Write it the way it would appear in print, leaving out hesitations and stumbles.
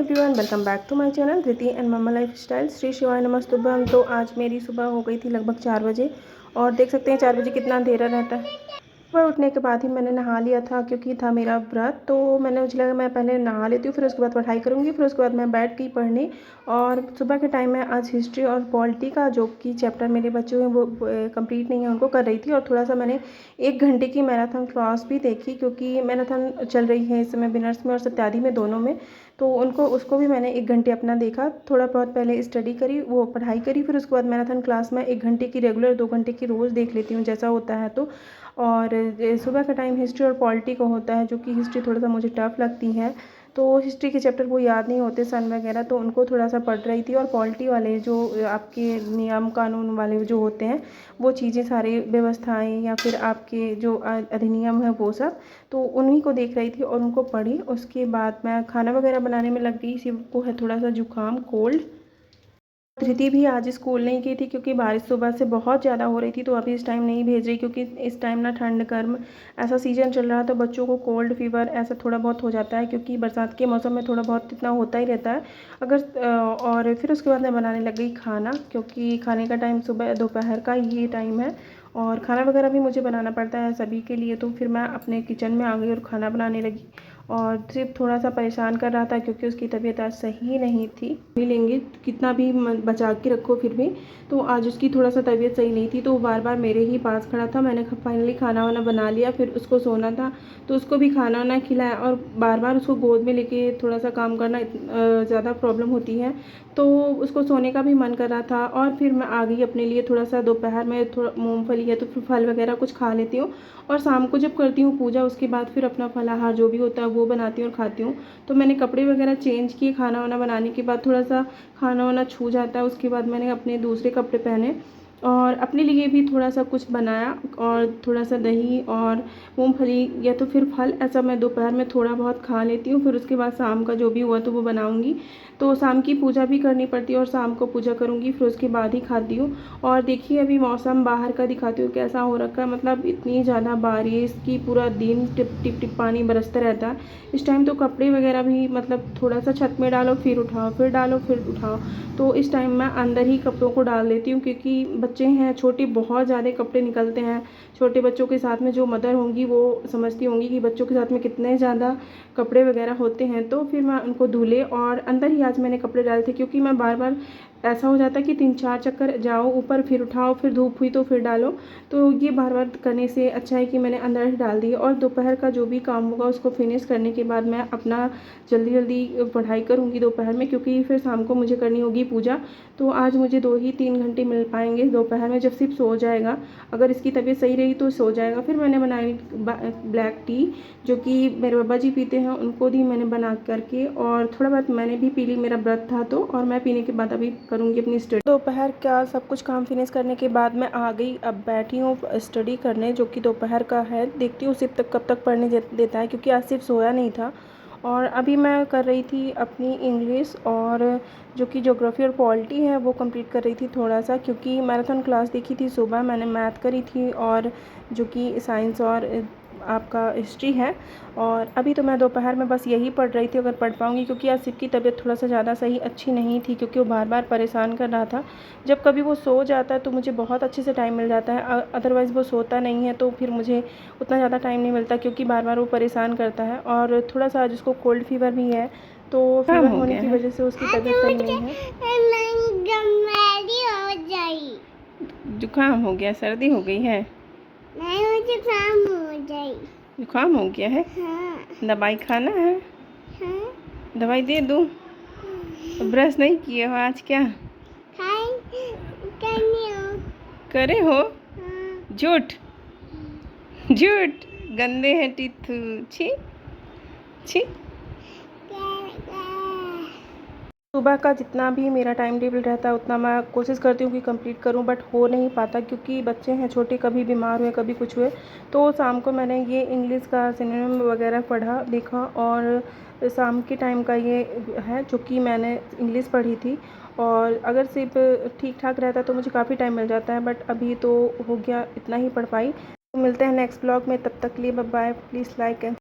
Everyone, welcome back to my channel Dhriti and mama lifestyle. Shri शिवाय नमस्तुभ्यम। तो आज मेरी सुबह हो गई थी लगभग 4 बजे और देख सकते हैं 4 बजे कितना अंधेरा रहता है। सुबह उठने के बाद ही मैंने नहा लिया था क्योंकि था मेरा व्रत। तो मुझे लगा मैं पहले नहा लेती हूँ, फिर उसके बाद पढ़ाई करूँगी, फिर उसके बाद मैं बैठ गई पढ़ने। और सुबह के टाइम में आज हिस्ट्री और पॉलिटी का जो कि चैप्टर मेरे बच्चे हैं वो कंप्लीट नहीं है, उनको कर रही थी। और थोड़ा सा मैंने 1 घंटे की मैराथन क्लास भी देखी क्योंकि मैराथन चल रही है इस समय विनर्स में और सत्यादि में, दोनों में। तो उसको भी मैंने 1 घंटे अपना देखा। थोड़ा बहुत पहले स्टडी करी, वो पढ़ाई करी, फिर उसके बाद मैराथन क्लास में 1 घंटे की रेगुलर 2 घंटे की रोज़ देख लेती हूँ जैसा होता है। तो और सुबह का टाइम हिस्ट्री और पॉलिटी का होता है, जो कि हिस्ट्री थोड़ा सा मुझे टफ़ लगती है। तो हिस्ट्री के चैप्टर वो याद नहीं होते सन वगैरह, तो उनको थोड़ा सा पढ़ रही थी। और पॉलिटी वाले जो आपके नियम कानून वाले जो होते हैं, वो चीज़ें सारी व्यवस्थाएं या फिर आपके जो अधिनियम है वो सब, तो उन्हीं को देख रही थी और उनको पढ़ी। उसके बाद मैं खाना वगैरह बनाने में लग गई। शिव को है थोड़ा सा जुकाम कोल्ड। धृति भी आज स्कूल नहीं गई थी क्योंकि बारिश सुबह से बहुत ज़्यादा हो रही थी, तो अभी इस टाइम नहीं भेज रही क्योंकि इस टाइम ना ठंड गर्म ऐसा सीज़न चल रहा है, तो बच्चों को कोल्ड फीवर ऐसा थोड़ा बहुत हो जाता है क्योंकि बरसात के मौसम में थोड़ा बहुत इतना होता ही रहता है। और फिर उसके बाद मैं बनाने लग गई खाना क्योंकि खाने का टाइम सुबह दोपहर का ये टाइम है और खाना वगैरह भी मुझे बनाना पड़ता है सभी के लिए। तो फिर मैं अपने किचन में आ गई और खाना बनाने लगी। और सिर्फ थोड़ा सा परेशान कर रहा था क्योंकि उसकी तबीयत आज सही नहीं थी। भी लेंगे कितना भी बचा के रखो फिर भी, तो आज उसकी थोड़ा सा तबीयत सही नहीं थी, तो वो बार बार मेरे ही पास खड़ा था। मैंने फाइनली खाना वाना बना लिया, फिर उसको सोना था तो उसको भी खाना वाना खिलाया। और बार बार उसको गोद में लेके थोड़ा सा काम करना ज़्यादा प्रॉब्लम होती है, तो उसको सोने का भी मन कर रहा था। और फिर मैं आ गई अपने लिए थोड़ा सा दोपहर में थोड़ा मूँगफली है तो फिर फल वगैरह कुछ खा लेती हूँ। और शाम को जब करती हूँ पूजा, उसके बाद फिर अपना फलाहार जो भी होता है वो बनाती हूँ और खाती हूँ। तो मैंने कपड़े वगैरह चेंज किए, खाना वाना बनाने के बाद थोड़ा सा खाना वाना छू जाता है, उसके बाद मैंने अपने दूसरे कपड़े पहने और अपने लिए भी थोड़ा सा कुछ बनाया। और थोड़ा सा दही और मूंगफली या तो फिर फल, ऐसा मैं दोपहर में थोड़ा बहुत खा लेती हूँ। फिर उसके बाद शाम का जो भी हुआ तो वो बनाऊँगी। तो शाम की पूजा भी करनी पड़ती है और शाम को पूजा करूँगी, फिर उसके बाद ही खाती हूँ। और देखिए अभी मौसम बाहर का दिखाती हूँ कैसा हो रखा है, मतलब इतनी ज़्यादा बारिश की पूरा दिन टिप टिप टिप पानी बरसता रहता है इस टाइम। तो कपड़े वगैरह भी मतलब थोड़ा सा छत में डालो फिर उठाओ, फिर डालो फिर उठाओ। तो इस टाइम मैं अंदर ही कपड़ों को डाल देती हूँ क्योंकि बच्चे हैं छोटे, बहुत ज़्यादा कपड़े निकलते हैं। छोटे बच्चों के साथ में जो मदर होंगी वो समझती होंगी कि बच्चों के साथ में कितने ज़्यादा कपड़े वगैरह होते हैं। तो फिर मैं उनको धुले और अंदर ही आज मैंने कपड़े डाले थे क्योंकि मैं बार बार ऐसा हो जाता है कि 3-4 चक्कर जाओ ऊपर, फिर उठाओ, फिर धूप हुई तो फिर डालो। तो ये बार बार करने से अच्छा है कि मैंने अंदर ही डाल दिए। और दोपहर का जो भी काम होगा उसको फिनिश करने के बाद मैं अपना जल्दी जल्दी पढ़ाई करूँगी दोपहर में, क्योंकि फिर शाम को मुझे करनी होगी पूजा। तो आज मुझे 2 ही 3 घंटे मिल पाएंगे दोपहर में, जब सिर्फ सो जाएगा। अगर इसकी तबीयत सही रही तो सो जाएगा। फिर मैंने बनाई ब्लैक टी, जो कि मेरे बाबा जी पीते हैं, उनको दी मैंने बना करके और थोड़ा बहुत मैंने भी पी ली, मेरा व्रत था तो। और मैं पीने के बाद अभी करूँगी अपनी स्टडी। दोपहर का सब कुछ काम फिनिश करने के बाद मैं आ गई, अब बैठी हूँ स्टडी करने, जो कि दोपहर का है। देखती हूँ सिर्फ तक कब तक पढ़ने देता है क्योंकि आज सिर्फ सोया नहीं था। और अभी मैं कर रही थी अपनी इंग्लिश और जो कि ज्योग्राफी और पॉलिटी है वो कंप्लीट कर रही थी थोड़ा सा, क्योंकि मैराथन क्लास देखी थी सुबह मैंने, मैथ करी थी और जो कि साइंस और आपका हिस्ट्री है। और अभी तो मैं दोपहर में बस यही पढ़ रही थी, अगर पढ़ पाऊँगी, क्योंकि आज सिर्फ की तबीयत थोड़ा सा ज़्यादा सही अच्छी नहीं थी क्योंकि वो बार बार परेशान कर रहा था। जब कभी वो सो जाता है तो मुझे बहुत अच्छे से टाइम मिल जाता है, अदरवाइज़ वो सोता नहीं है तो फिर मुझे उतना ज़्यादा टाइम नहीं मिलता क्योंकि बार बार वो परेशान करता है। और थोड़ा सा आज उसको कोल्ड फीवर भी है, तो फीवर होने की वजह से उसकी तबीयत सही नहीं है। जुकाम हो गया, सर्दी हो गई है? नहीं, मुझे जुकाम हो गई। जुकाम हो गया है? हाँ। दवाई खाना है? हाँ। दवाई दे दूँ? ब्रश नहीं किए हो आज क्या? करनी हो? करे हो? हाँ। झूठ झूठ, गंदे हैं टीथू, छी छी। सुबह का जितना भी मेरा टाइम टेबल रहता है उतना मैं कोशिश करती हूँ कि कंप्लीट करूँ, बट हो नहीं पाता क्योंकि बच्चे हैं छोटे, कभी बीमार हुए कभी कुछ हुए। तो शाम को मैंने ये इंग्लिश का सिनोनिम वगैरह पढ़ा देखा और शाम के टाइम का ये है जो कि मैंने इंग्लिश पढ़ी थी। और अगर सिर्फ ठीक ठाक रहता तो मुझे काफ़ी टाइम मिल जाता है, बट अभी तो हो गया इतना ही पढ़ पाई। तो मिलते हैं नेक्स्ट ब्लॉग में, तब तक के लिए bye bye. Please like and